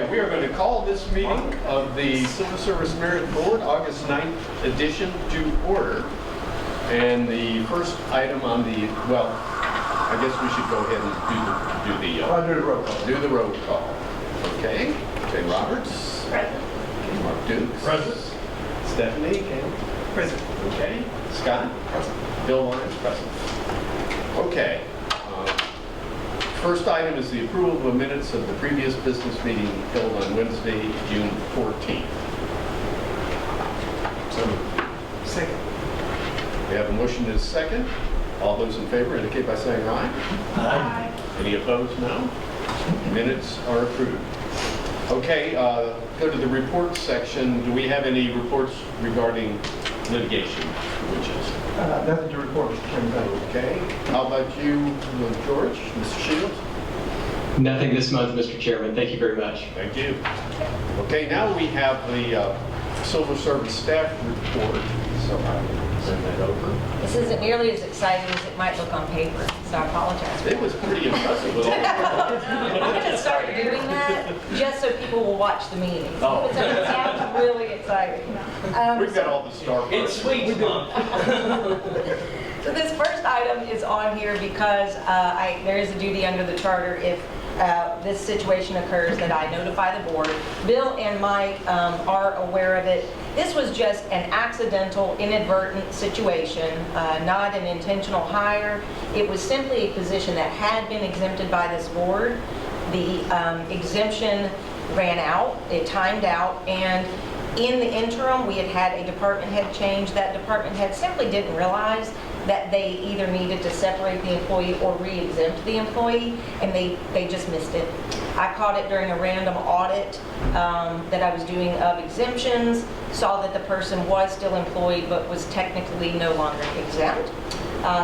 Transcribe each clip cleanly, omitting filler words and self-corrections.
we are going to call this meeting of the Civil Service Merit Board, August 9th edition, to order. And the first item on the, well, I guess we should go ahead and I'll do the roll call. do the roll call. Okay. Jay Roberts. Present. Okay. Mark Dukes. Present. Stephanie. Okay. Present. Okay. Scott. Present. Bill Lyons, present. Okay. First item is the approval of the minutes of the previous business meeting held on Wednesday, June 14th. So Second. we have a motion and a second. All those in favor indicate by saying aye. Aye. Any opposed? No. Minutes are approved. Okay, go to the reports section. Do we have any reports regarding litigation, which is? Nothing to report, Mr. Chairman. Thank you. Okay. How about you, George? Mr. Shields? Nothing this month, Mr. Chairman. Thank you very much. Thank you. Okay, now we have the Civil Service staff report. So I will send that over. This isn't nearly as exciting as it might look on paper, so I apologize. It was pretty impressive with all the I'm going to start doing that just so people will watch the meetings. Oh. So it sounds really exciting. We've got all the star parts. It's sweet, Mom. So this first item is on here because there is a duty under the charter if this situation occurs that I notify the board. Bill and Mike are aware of it. This was just an accidental, inadvertent situation, not an intentional hire. It was simply a position that had been exempted by this board. The exemption ran out, it timed out, and in the interim, we had a department head change. That department head simply didn't realize that they either needed to separate the employee or re-exempt the employee, and they just missed it. I caught it during a random audit that I was doing of exemptions, saw that the person was still employed but was technically no longer exempt.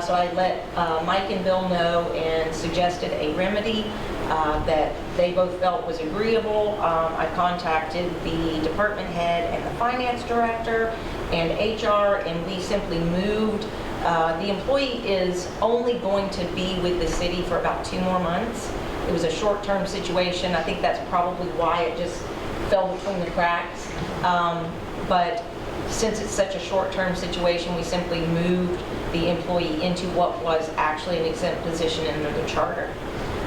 So I let Mike and Bill know and suggested a remedy that they both felt was agreeable. I contacted the department head and the finance director and HR, and we simply moved. The employee is only going to be with the city for about 2 more months. It was a short-term situation. I think that's probably why it just fell between the cracks. But since it's such a short-term situation, we simply moved the employee into what was actually an exempt position under the charter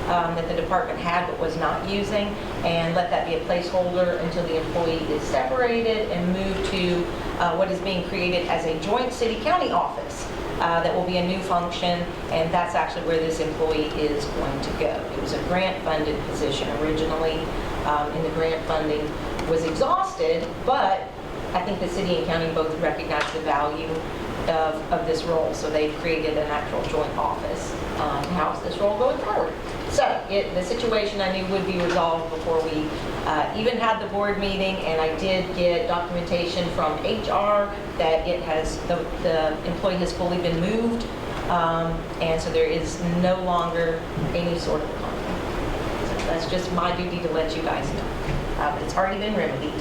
that the department had but was not using, and let that be a placeholder until the employee is separated and moved to what is being created as a joint city-county office. That will be a new function, and that's actually where this employee is going to go. It was a grant-funded position originally, and the grant funding was exhausted, but I think the city and county both recognize the value of this role, so they've created an actual joint office to house this role going forward. So the situation I knew would be resolved before we even had the board meeting, and I did get documentation from HR that the employee has fully been moved, and so there is no longer any sort of conflict. So that's just my duty to let you guys know. But it's already been remedied.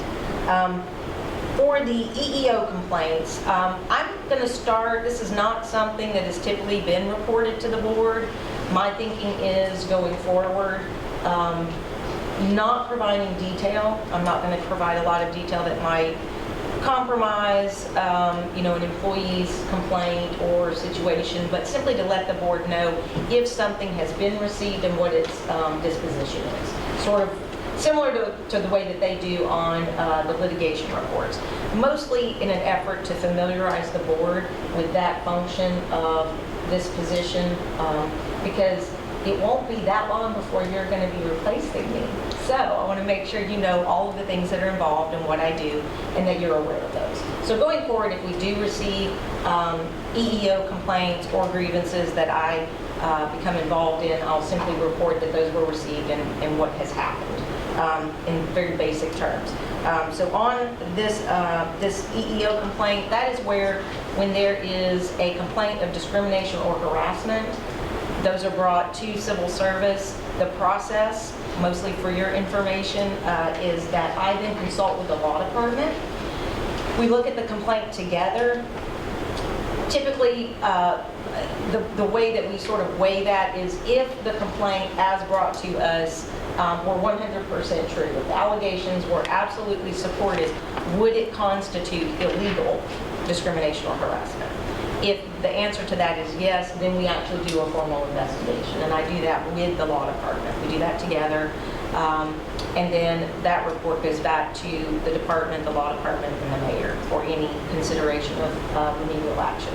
For the EEO complaints, I'm going to start, this is not something that has typically been reported to the board. My thinking is going forward, not providing detail. I'm not going to provide a lot of detail that might compromise, an employee's complaint or situation, but simply to let the board know if something has been received and what its disposition is. Sort of similar to the way that they do on the litigation reports. Mostly in an effort to familiarize the board with that function of this position, because it won't be that long before you're going to be replacing me. So I want to make sure you know all of the things that are involved and what I do, and that you're aware of those. So going forward, if we do receive EEO complaints or grievances that I become involved in, I'll simply report that those were received and what has happened in very basic terms. So on this EEO complaint, that is where when there is a complaint of discrimination or harassment, those are brought to civil service. The process, mostly for your information, is that I then consult with the law department. We look at the complaint together. Typically, the way that we sort of weigh that is if the complaint as brought to us were 100% true, if the allegations were absolutely supported, would it constitute illegal discrimination or harassment? If the answer to that is yes, then we actually do a formal investigation, and I do that with the law department. We do that together, and then that report goes back to the department, the law department, and the mayor for any consideration of remedial action.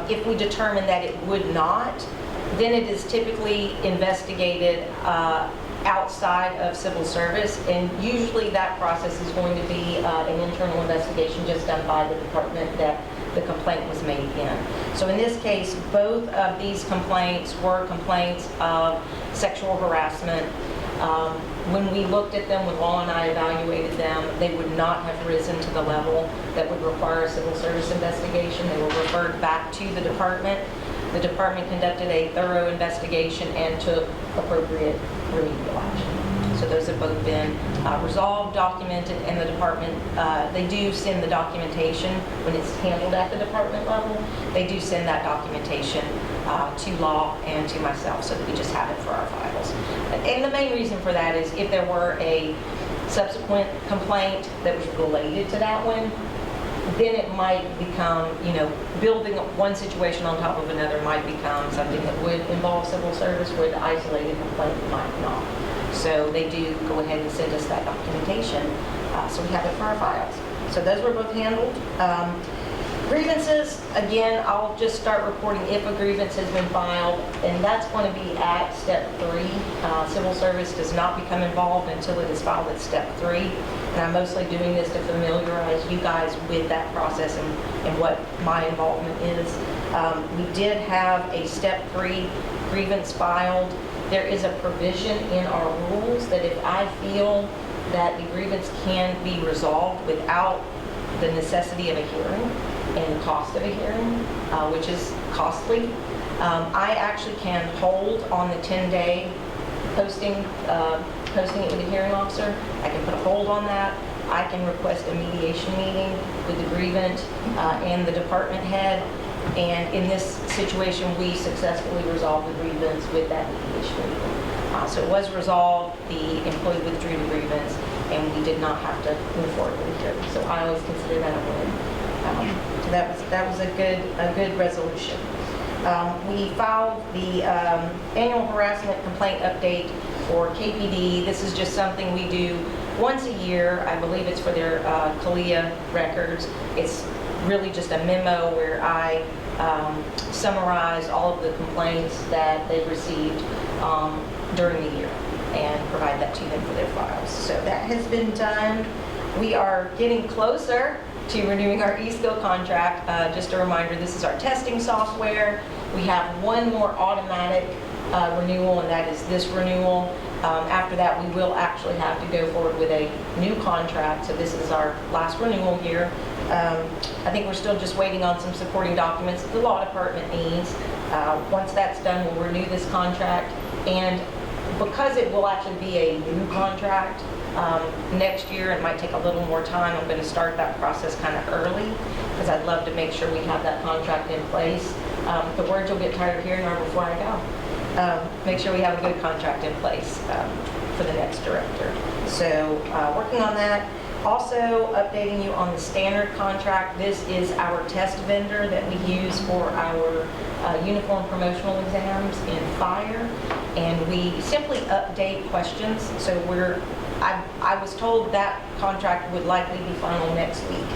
If we determine that it would not, then it is typically investigated outside of civil service, and usually that process is going to be an internal investigation just done by the department that the complaint was made in. So in this case, both of these complaints were complaints of sexual harassment. When we looked at them, when Law and I evaluated them, they would not have risen to the level that would require a civil service investigation. They were referred back to the department. The department conducted a thorough investigation and took appropriate remedial action. So those have both been resolved, documented, and the department, they do send the documentation when it's handled at the department level. They do send that documentation to law and to myself so that we just have it for our files. And the main reason for that is if there were a subsequent complaint that was related to that one, then it might become, building one situation on top of another might become something that would involve civil service, where the isolated complaint might not. So they do go ahead and send us that documentation, so we have it for our files. So those were both handled. Grievances, again, I'll just start reporting if a grievance has been filed, and that's going to be at step 3. Civil service does not become involved until it is filed at step 3. And I'm mostly doing this to familiarize you guys with that process and what my involvement is. We did have a step 3 grievance filed. There is a provision in our rules that if I feel that the grievance can be resolved without the necessity of a hearing and the cost of a hearing, which is costly, I actually can hold on the 10-day posting it with the hearing officer. I can put a hold on that. I can request a mediation meeting with the grievant and the department head. And in this situation, we successfully resolved the grievance with that mediation meeting. So it was resolved, the employee withdrew the grievance, and we did not have to move forward with the hearing. So I always consider that a win. So that was a good resolution. We filed the annual harassment complaint update for KPD. This is just something we do once a year. I believe it's for their CALEA records. It's really just a memo where I summarize all of the complaints that they've received during the year and provide that to them for their files. So that has been done. We are getting closer to renewing our ESCO contract. Just a reminder, this is our testing software. We have one more automatic renewal, and that is this renewal. After that, we will actually have to go forward with a new contract. So this is our last renewal year. I think we're still just waiting on some supporting documents that the law department needs. Once that's done, we'll renew this contract. And because it will actually be a new contract next year, it might take a little more time. I'm going to start that process kind of early because I'd love to make sure we have that contract in place. The words you'll get tired of hearing are before I go. Make sure we have a good contract in place for the next director. So working on that. Also updating you on the standard contract. This is our test vendor that we use for our uniform promotional exams in fire, and we simply update questions. So I was told that contract would likely be final next week.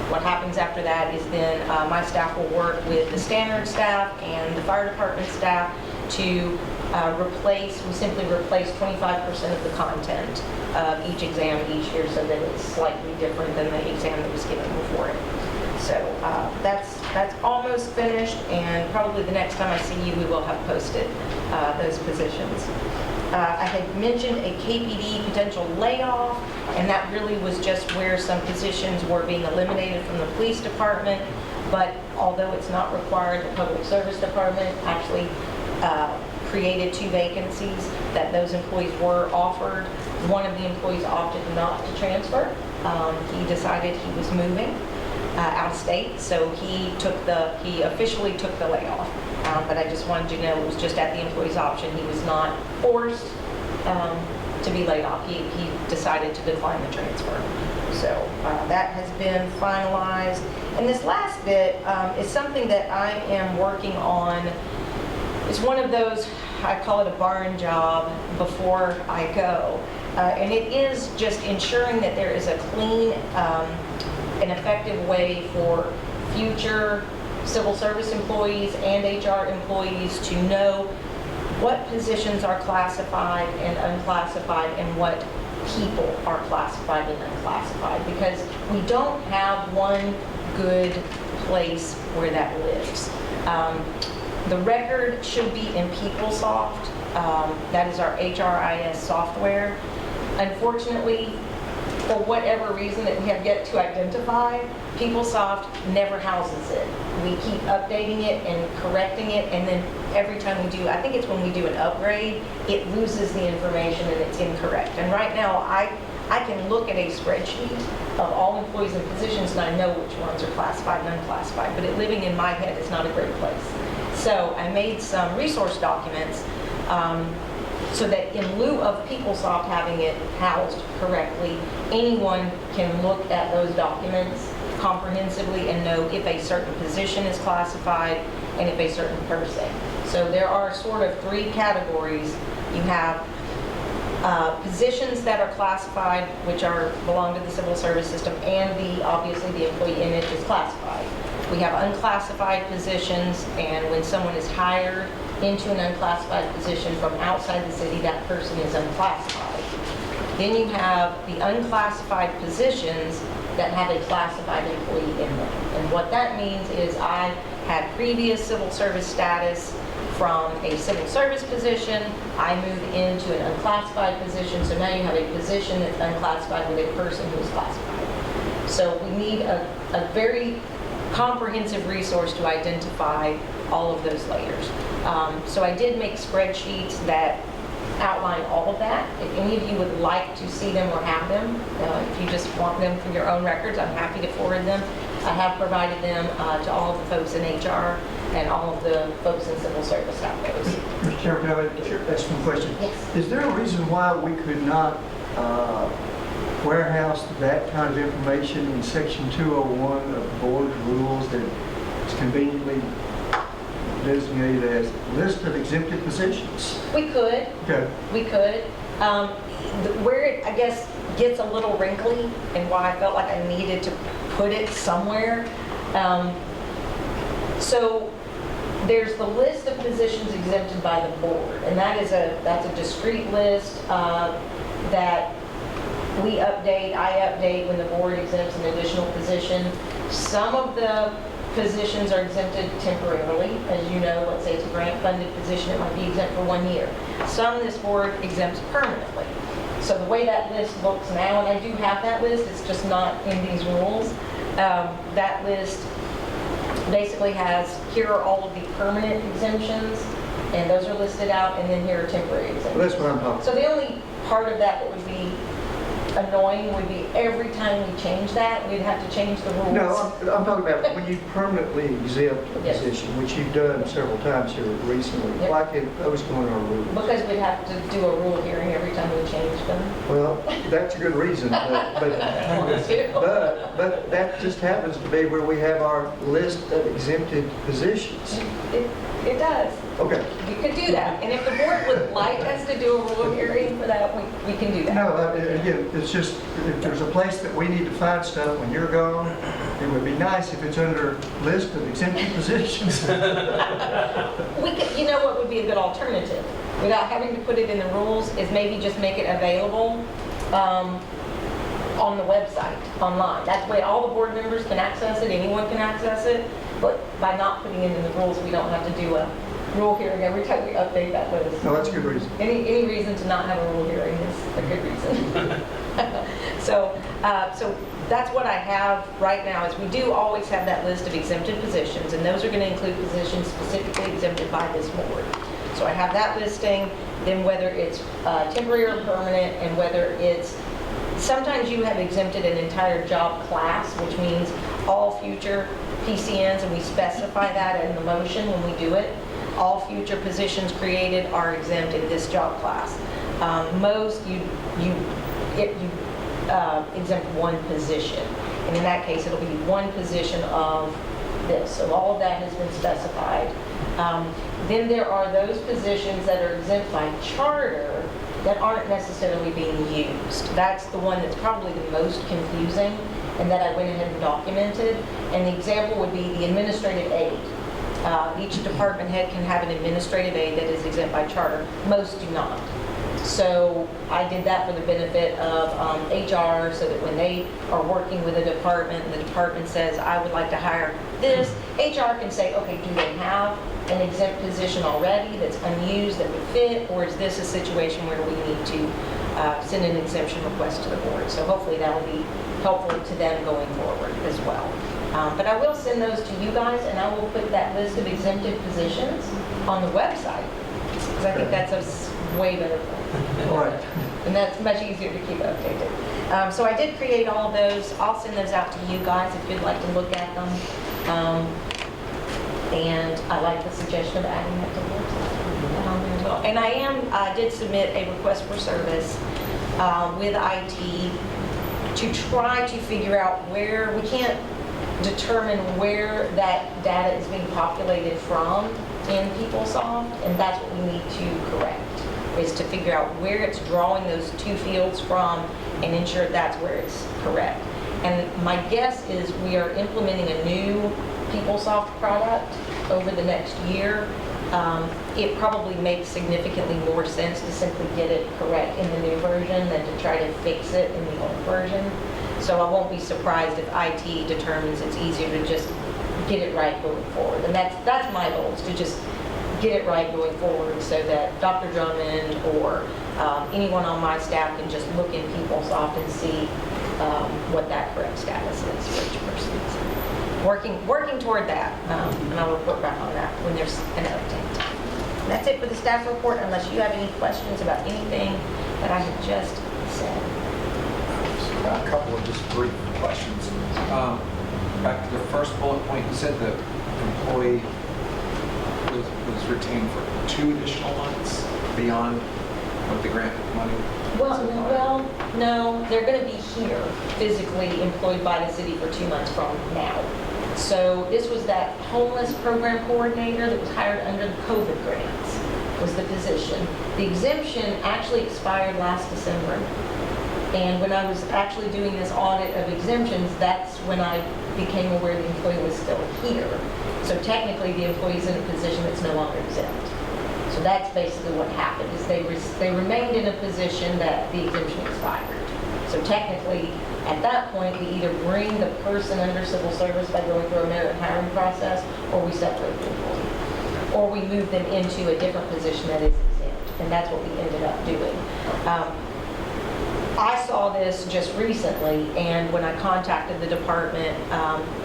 What happens after that is then my staff will work with the standard staff and the fire department staff to we simply replace 25% of the content of each exam each year so that it's slightly different than the exam that was given before it. So that's almost finished, and probably the next time I see you, we will have posted those positions. I had mentioned a KPD potential layoff, and that really was just where some positions were being eliminated from the police department, but although it's not required, the public service department actually created 2 vacancies that those employees were offered. One of the employees opted not to transfer. He decided he was moving out of state, so he officially took the layoff. But I just wanted you to know it was just at the employee's option. He was not forced to be laid off. He decided to decline the transfer. So that has been finalized. And this last bit is something that I am working on. It's one of those, I call it a barn job before I go. And it is just ensuring that there is a clean and effective way for future civil service employees and HR employees to know what positions are classified and unclassified and what people are classified and unclassified, because we don't have one good place where that lives. The record should be in PeopleSoft. That is our HRIS software. Unfortunately, for whatever reason that we have yet to identify, PeopleSoft never houses it. We keep updating it and correcting it, and then every time we do, I think it's when we do an upgrade, it loses the information and it's incorrect. And right now, I can look at a spreadsheet of all employees and positions, and I know which ones are classified and unclassified, but it living in my head is not a great place. So I made some resource documents so that in lieu of PeopleSoft having it housed correctly, anyone can look at those documents comprehensively and know if a certain position is classified and if a certain person. So there are sort of three categories. You have positions that are classified, which belong to the civil service system, and obviously the employee in it is classified. We have unclassified positions, and when someone is hired into an unclassified position from outside the city, that person is unclassified. Then you have the unclassified positions that have a classified employee in them. And what that means is I had previous civil service status from a civil service position. I move into an unclassified position, so now you have a position that's unclassified with a person who is classified. So we need a very comprehensive resource to identify all of those layers. So I did make spreadsheets that outline all of that. If any of you would like to see them or have them, if you just want them for your own records, I'm happy to forward them. I have provided them to all of the folks in HR and all of the folks in civil service have those. Mr. Chairman, can I ask one question? Yes. Is there a reason why we could not warehouse that kind of information in Section 201 of the board's rules that is conveniently designated as list of exempted positions? We could. Okay. We could. Where it, I guess, gets a little wrinkly and why I felt like I needed to put it somewhere. So there's the list of positions exempted by the board, and that's a discrete list that we update, I update when the board exempts an additional position. Some of the positions are exempted temporarily. As you know, let's say it's a grant-funded position, it might be exempt for 1 year. Some this board exempts permanently. So the way that list looks now, and I do have that list, it's just not in these rules, that list basically has, here are all of the permanent exemptions, and those are listed out, and then here are temporary exemptions. Well, that's what I'm talking So the only part of that would be annoying would be every time we change that, we'd have to change the rules. No, I'm talking about when you permanently exempt a Yes. position, which you've done several times here recently. Yep. Why can't those go in our rules? Because we'd have to do a rule hearing every time we change them. Well, that's a good reason, but that just happens to be where we have our list of exempted positions. It does. Okay. You could do that. And if the board would like us to do a rule hearing for that, we can do that. No, again, it's just, if there's a place that we need to find stuff when you're gone, it would be nice if it's under list of exempted positions. We could, you know what would be a good alternative, without having to put it in the rules, is maybe just make it available on the website, online. That way all the board members can access it, anyone can access it, but by not putting it in the rules, we don't have to do a rule hearing every time we update that list. No, that's a good reason. Any reason to not have a rule hearing is a good reason. So that's what I have right now, is we do always have that list of exempted positions, and those are going to include positions specifically exempted by this board. So I have that listing, then whether it's temporary or permanent, and whether it's, sometimes you have exempted an entire job class, which means all future PCNs, and we specify that in the motion when we do it. All future positions created are exempt in this job class. Most, you exempt one position. And in that case, it'll be one position of this. So all of that has been specified. Then there are those positions that are exempt by charter that aren't necessarily being used. That's the one that's probably the most confusing and that I went ahead and documented. And the example would be the administrative aide. Each department head can have an administrative aide that is exempt by charter. Most do not. So I did that for the benefit of HR, so that when they are working with a department and the department says, I would like to hire this, HR can say, okay, do they have an exempt position already that's unused that would fit, or is this a situation where we need to send an exemption request to the board? So hopefully that will be helpful to them going forward as well. But I will send those to you guys, and I will put that list of exempted positions on the website, because I think that's a way better thing. All right. And that's much easier to keep updated. So I did create all of those. I'll send those out to you guys if you'd like to look at them. And I like the suggestion of adding that to the website. As well. And I did submit a request for service with IT to try to figure out where, we can't determine where that data is being populated from in PeopleSoft, and that's what we need to correct, is to figure out where it's drawing those two fields from and ensure that's where it's correct. And my guess is we are implementing a new PeopleSoft product over the next year. It probably makes significantly more sense to simply get it correct in the new version than to try to fix it in the old version. So I won't be surprised if IT determines it's easier to just get it right going forward. And that's my goal, is to just get it right going forward so that Dr. Drummond or anyone on my staff can just look in PeopleSoft and see what that correct status is for each person. So working toward that, and I'll report back on that when there's an update. And that's it for the staff report, unless you have any questions about anything that I have just said. A couple of just brief questions. Back to the first bullet point, you said the employee was retained for 2 additional months beyond what the grant money. Well, no, they're going to be here physically employed by the city for 2 months from now. So this was that homeless program coordinator that was hired under the COVID grants, was the position. The exemption actually expired last December. And when I was actually doing this audit of exemptions, that's when I became aware the employee was still here. So technically, the employee's in a position that's no longer exempt. So that's basically what happened, is they remained in a position that the exemption expired. So technically, at that point, we either bring the person under civil service by going through a merit hiring process, or we separate the employee. Or we move them into a different position that is exempt. And that's what we ended up doing. I saw this just recently, and when I contacted the department,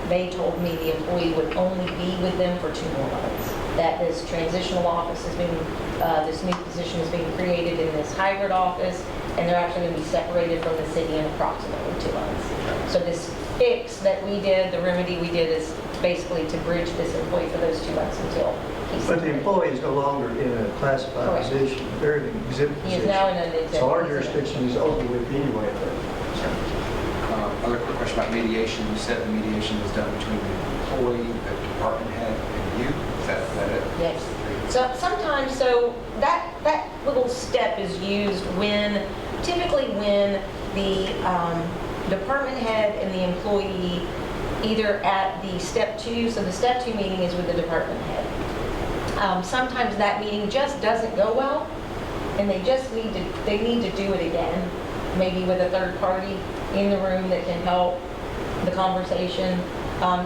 they told me the employee would only be with them for 2 more months. That this transitional office is being, this new position is being created in this hybrid office, and they're actually going to be separated from the city in approximately 2 months. So this fix that we did, the remedy we did, is basically to bridge this employee for those 2 months until he's. But the employee is no longer in a classified Correct. position. They're in an exempt He position. is now in an exempt So our position. jurisdiction is over with anyway. Other quick question about mediation. You said the mediation was done between the employee, the department head, and you. Is that it? Yes. So sometimes, that little step is used typically when the department head and the employee either at the step 2, so the step 2 meeting is with the department head. Sometimes that meeting just doesn't go well, and they need to do it again, maybe with a third party in the room that can help the conversation.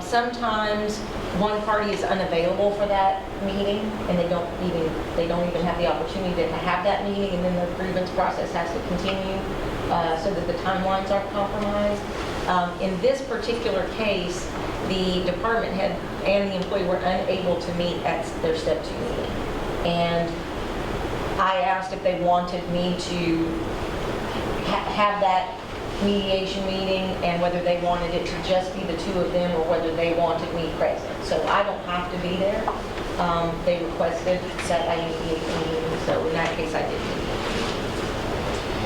Sometimes one party is unavailable for that meeting, and they don't even have the opportunity to have that meeting, and then the grievance process has to continue so that the timelines aren't compromised. In this particular case, the department head and the employee were unable to meet at their step 2 meeting. And I asked if they wanted me to have that mediation meeting, and whether they wanted it to just be the 2 of them or whether they wanted me present. So I don't have to be there. They requested that I mediate the meeting, so in that case I did mediate.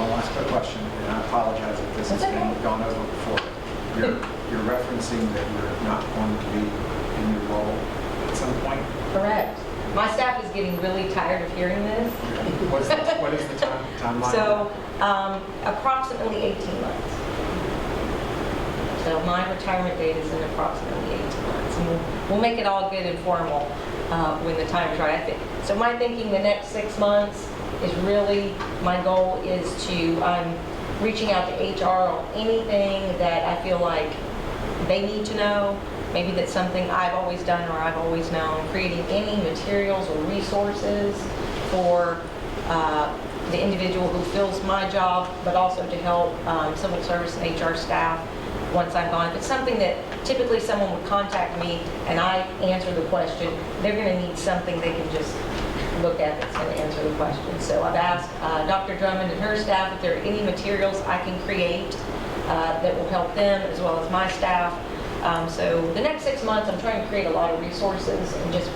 one last quick question, and I apologize if this has That's been okay. gone over before. You're referencing that you're not going to be in your role at some point. Correct. My staff is getting really tired of hearing this. What is the timeline? So, approximately 18 months. So my retirement date is in approximately 18 months. And we'll make it all good and formal when the time is right. I think. So my thinking the next 6 months is really, my goal is to, I'm reaching out to HR on anything that I feel like they need to know. Maybe that's something I've always done or I've always known, creating any materials or resources for the individual who fills my job, but also to help civil service and HR staff once I'm gone. If it's something that typically someone would contact me and I answer the question, they're going to need something they can just look at that's going to answer the question. So I've asked Dr. Drummond and her staff if there are any materials I can create that will help them as well as my staff. So the next 6 months, I'm trying to create a lot of resources and just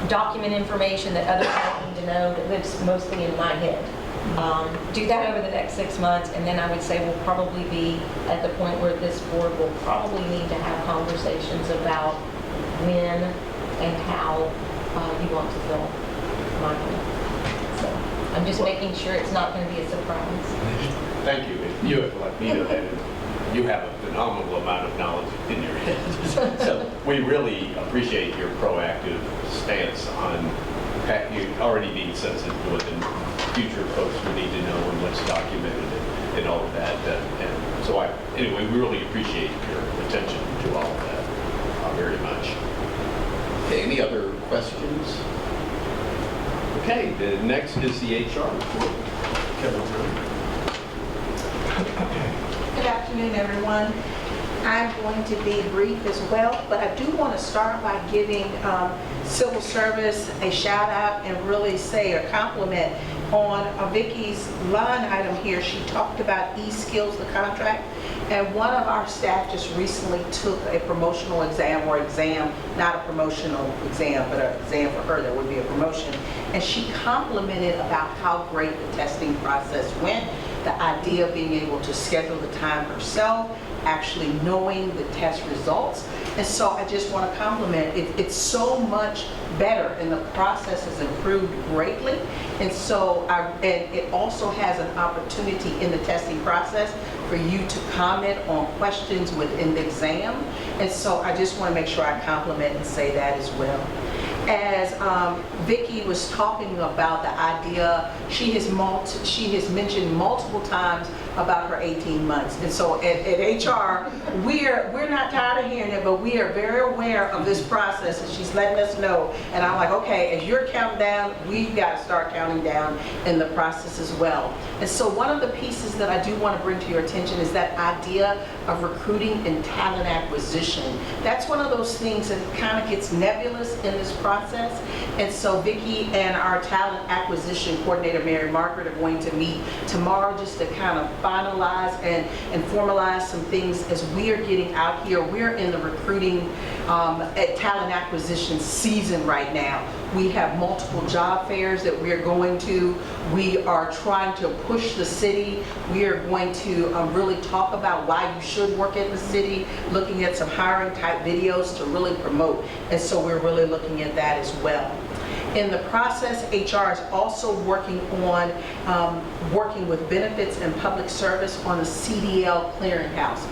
document information that others might need to know that lives mostly in my head. Do that over the next 6 months, and then I would say we'll probably be at the point where this board will probably need to have conversations about when and how you want to fill my role. So I'm just making sure it's not going to be a surprise. Thank you. You have let me know that you have a phenomenal amount of knowledge in your head. So we really appreciate your proactive stance on you already being sensitive to what the future folks would need to know and what's documented and all of that. And so anyway, we really appreciate your attention to all of that very much. Okay, any other questions? Okay, the next is the HR report. Kevin Brown. Good afternoon, everyone. I'm going to be brief as well, but I do want to start by giving civil service a shout out and really say a compliment on Vicky's line item here. She talked about eSkills, the contract, and one of our staff just recently took a promotional exam, not a promotional exam, but an exam for her that would be a promotion, and she complimented about how great the testing process went, the idea of being able to schedule the time herself, actually knowing the test results. And so I just want to compliment it. It's so much better and the process has improved greatly. And so and it also has an opportunity in the testing process for you to comment on questions within the exam. And so I just want to make sure I compliment and say that as well. As Vicki was talking about the idea, she has mentioned multiple times about her 18 months. And so at HR, we're not tired of hearing it, but we are very aware of this process, and she's letting us know. And I'm like, okay, as you're counting down, we've got to start counting down in the process as well. And so one of the pieces that I do want to bring to your attention is that idea of recruiting and talent acquisition. That's one of those things that kind of gets nebulous in this process. And so Vicki and our talent acquisition coordinator, Mary Margaret, are going to meet tomorrow just to kind of finalize and formalize some things as we are getting out here. We're in the recruiting talent acquisition season right now. We have multiple job fairs that we're going to. We are trying to push the city. We are going to really talk about why you should work in the city, looking at some hiring type videos to really promote. And so we're really looking at that as well. In the process, HR is also working on working with benefits and public service on a CDL clearinghouse.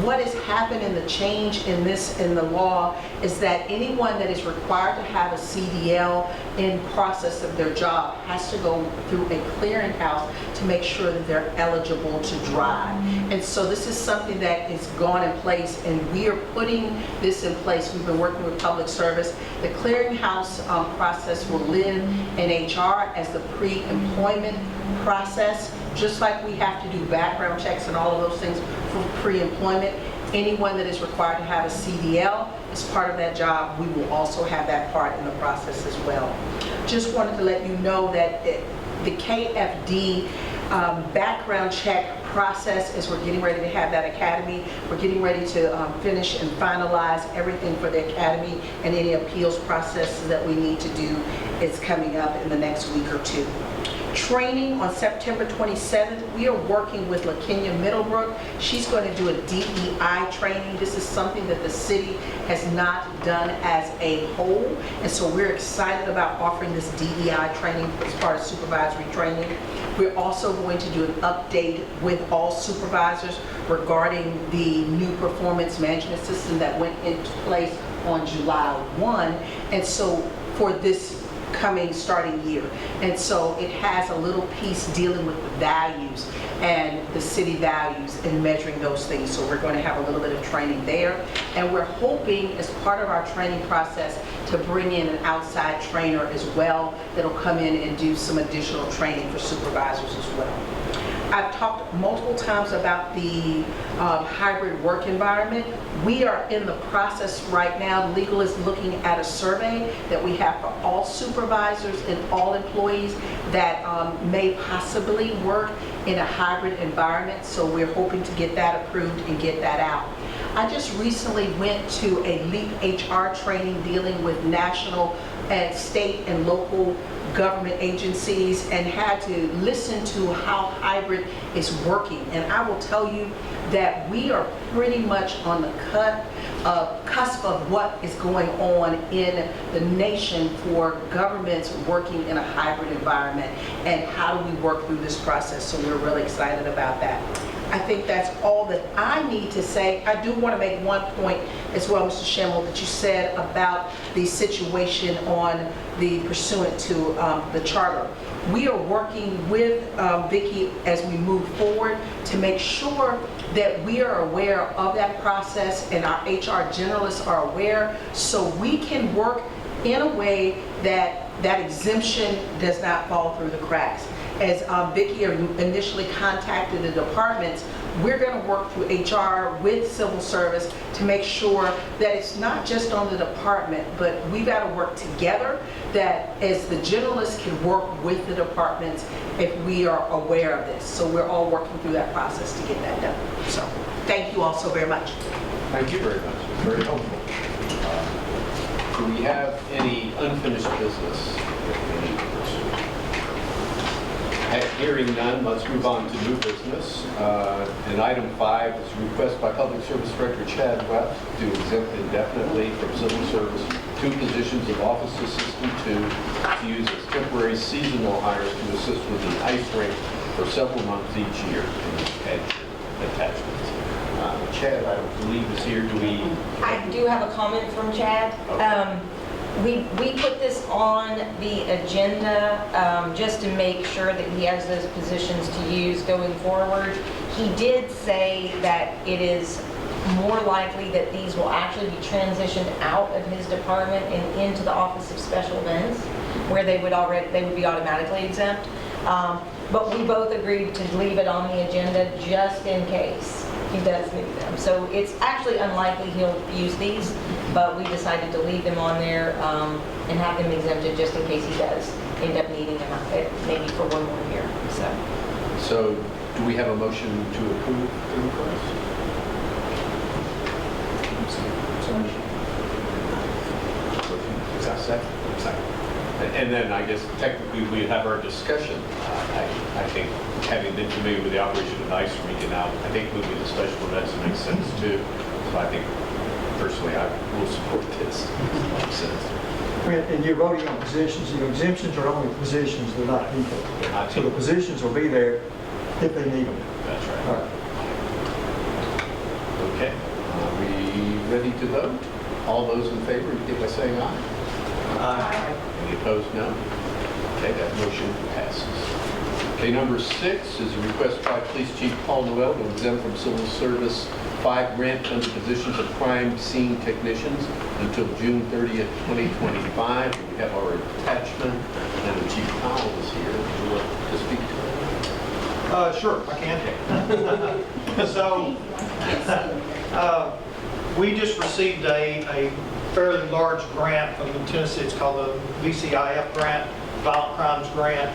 What has happened in the change in the law is that anyone that is required to have a CDL in process of their job has to go through a clearinghouse to make sure that they're eligible to drive. And so this is something that is gone in place, and we are putting this in place. We've been working with public service. The clearinghouse process will live in HR as the pre-employment process, just like we have to do background checks and all of those things for pre-employment. Anyone that is required to have a CDL as part of that job, we will also have that part in the process as well. Just wanted to let you know that the KFD background check process, as we're getting ready to have that academy, we're getting ready to finish and finalize everything for the academy, and any appeals processes that we need to do is coming up in the next week or two. training on September 27th. We are working with LaKenya Middlebrook. She's going to do a DEI training. This is something that the city has not done as a whole, and so we're excited about offering this DEI training as part of supervisory training. We're also going to do an update with all supervisors regarding the new performance management system that went into place on July 1, and so for this coming starting year. And so it has a little piece dealing with the values and the city values and measuring those things. So we're going to have a little bit of training there. And we're hoping as part of our training process to bring in an outside trainer as well that'll come in and do some additional training for supervisors as well. I've talked multiple times about the hybrid work environment. We are in the process right now. Legal is looking at a survey that we have for all supervisors and all employees that may possibly work in a hybrid environment. So we're hoping to get that approved and get that out. I just recently went to a LEAP HR training dealing with national and state and local government agencies and had to listen to how hybrid is working. And I will tell you that we are pretty much on the cusp of what is going on in the nation for governments working in a hybrid environment and how do we work through this process. So we're really excited about that. I think that's all that I need to say. I do want to make one point as well, Mr. Schemmel, that you said about the situation on the pursuant to the charter. We are working with Vicki as we move forward to make sure that we are aware of that process and our HR generalists are aware so we can work in a way that that exemption does not fall through the cracks. As Vicki initially contacted the departments, we're going to work through HR with civil service to make sure that it's not just on the department, but we've got to work together, that as the generalists can work with the departments if we are aware of this. So we're all working through that process to get that done. So thank you all so very much. Thank you very much. It's very helpful. Do we have any unfinished business? Hearing none, let's move on to new business. And item 5 is a request by Public Service Director Chad West to exempt indefinitely from civil service 2 positions of office assistant to use as temporary seasonal hires to assist with the ice rink for several months each year. Attachments. Chad, I believe is here. Do we? I do have a comment from Chad. Okay. We put this on the agenda just to make sure that he has those positions to use going forward. He did say that it is more likely that these will actually be transitioned out of his department and into the Office of Special Events, where they would be automatically exempt. But we both agreed to leave it on the agenda just in case he does need them. So it's actually unlikely he'll use these, but we decided to leave them on there and have them exempted just in case he does end up needing them maybe for one more year. So do we have a motion to approve the request? Is that second? And then I guess technically we'd have our discussion. I think having been familiar with the operation of the ice rink and now I think moving to special events makes sense too. So I think personally I will support this. Makes sense. And you're voting on positions. The exemptions are only positions, they're not people. So the positions will be there if they need them. That's right. All right. Okay. Are we ready to vote? All those in favor, indicate by saying aye. Aye. Any opposed, no? Okay, that motion passes. Okay, number 6 is a request by Police Chief Paul Noel to exempt from civil service 5 grant under positions of crime scene technicians until June 30th, 2025. We have our attachment, and the Chief Powell is here. Would you like to speak to it? Sure, I can. So, we just received a fairly large grant from Tennessee. It's called the VCIF grant, Violent Crimes Grant,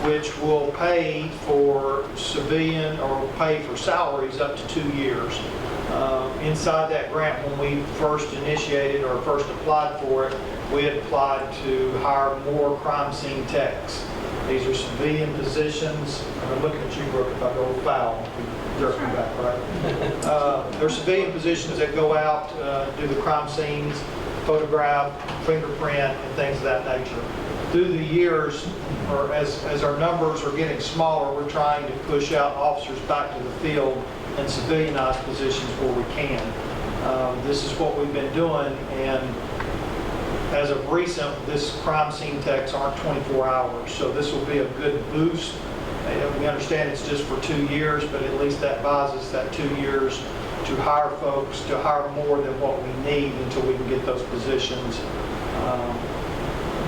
which will pay for civilian or pay for salaries up to 2 years. Inside that grant, when we first initiated or first applied for it, we had applied to hire more crime scene techs. These are civilian positions. I'm looking at you, Brooke, if I go foul, jerk me back, right? They're civilian positions that go out, do the crime scenes, photograph, fingerprint, and things of that nature. Through the years, or as our numbers are getting smaller, we're trying to push out officers back to the field and civilianized positions where we can. This is what we've been doing, and as of recent, this crime scene techs aren't 24 hours, so this will be a good boost. We understand it's just for 2 years, but at least that buys us that 2 years to hire folks, to hire more than what we need until we can get those positions,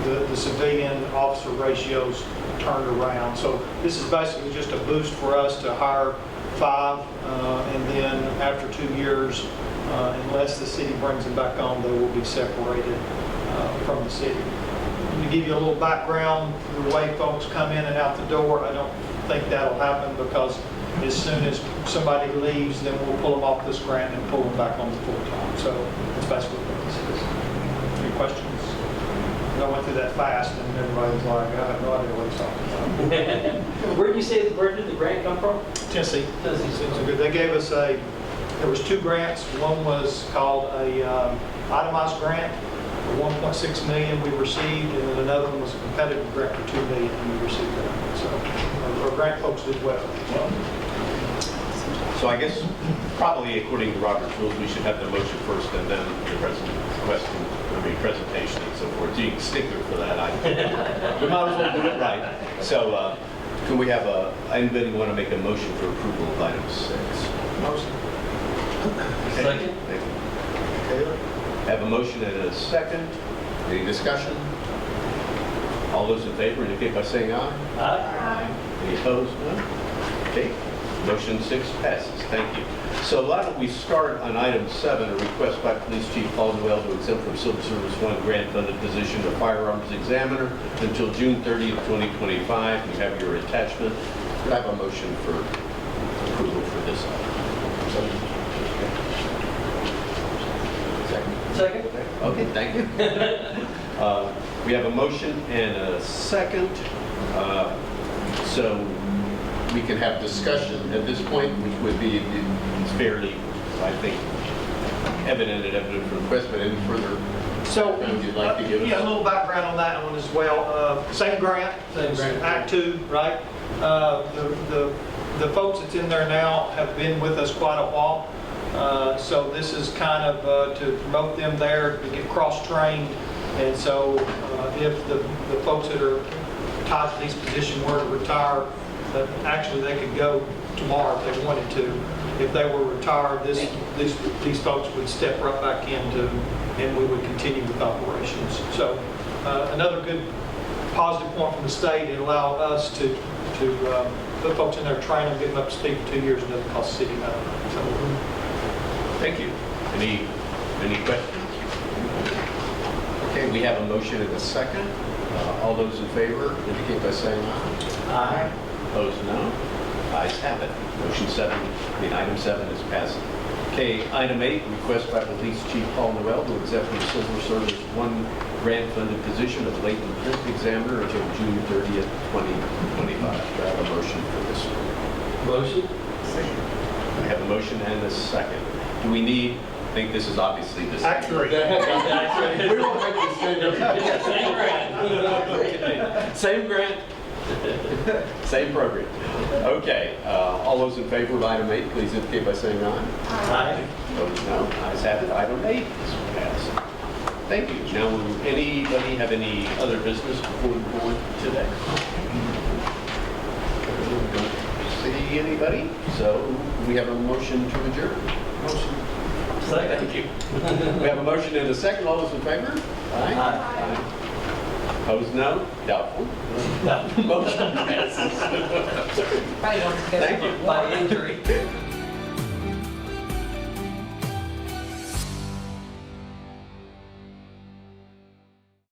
the civilian officer ratios turned around. So this is basically just a boost for us to hire 5, and then after 2 years, unless the city brings them back on, they will be separated from the city. To give you a little background, the way folks come in and out the door, I don't think that'll happen, because as soon as somebody leaves, then we'll pull them off this grant and pull them back on the full-time. So that's basically what this is. Any questions? I went through that fast, and everybody's like, I have no idea what he's talking about. Where did the grant come from? Tennessee. So good. They gave us there was 2 grants. One was called a itemized grant for $1.6 million we received, and then another one was a competitive grant for $2 million, and we received that. So our grant folks did well. So I guess probably according to Robert's rules, we should have the motion first and then the presentation and so forth. You can stickler for that. We might as well do it right. So can we have anybody want to make a motion for approval of item 6? Motion. Second. Thank you. Taylor? Have a motion and a second. Any discussion? All those in favor indicate by saying aye. Aye. Any opposed? No? Okay. Motion 6 passes. Thank you. So why don't we start on item 7, a request by Police Chief Paul Noel to exempt from Civil Service 1 grant-funded position of firearms examiner until June 30th, 2025. You have your attachment. Could I have a motion for approval for this item? Second. Okay, thank you. We have a motion and a second. So we can have discussion at this point, which would be it's fairly, I think, evident from the question, but any further background you'd like to give us? Yeah, a little background on that one as well. Same grant, Act 2, right? The folks that's in there now have been with us quite a while. So this is kind of to promote them there, to get cross-trained. And so if the folks that are tied to these positions were to retire, actually they could go tomorrow if they wanted to. If they were retired, these folks would step right back into, and we would continue with operations. So another good positive point from the state, it allowed us to put folks in there, train them, get them up to speed for 2 years, and doesn't cost the city nothing. So, thank you. Any questions? Okay, we have a motion and a second. All those in favor indicate by saying aye. Aye. Opposed, no. Ayes have it. Item 7 is passed. Okay, item 8, request by Police Chief Paul Noel to accept from Civil Service 1 grant-funded position of latent print examiner until June 30th, 2025. Do I have a motion for this one? Motion. I have a motion and a second. Do we need, I think this is obviously the same. Accurate. We won't make this Same grant. Same grant. Same program. Okay, all those in favor of item 8, please indicate by saying aye. Aye. Opposed, no. Ayes have it. Item 8 is passed. Thank you. Now, will anybody have any other business before the board today? Don't see anybody, so we have a motion to adjourn. Motion. Second. Thank you. We have a motion and a second. All those in favor? Aye. Aye. Opposed, no? Doubtful? No. Motion passes. Probably wants to go Thank you. somewhere. By injury.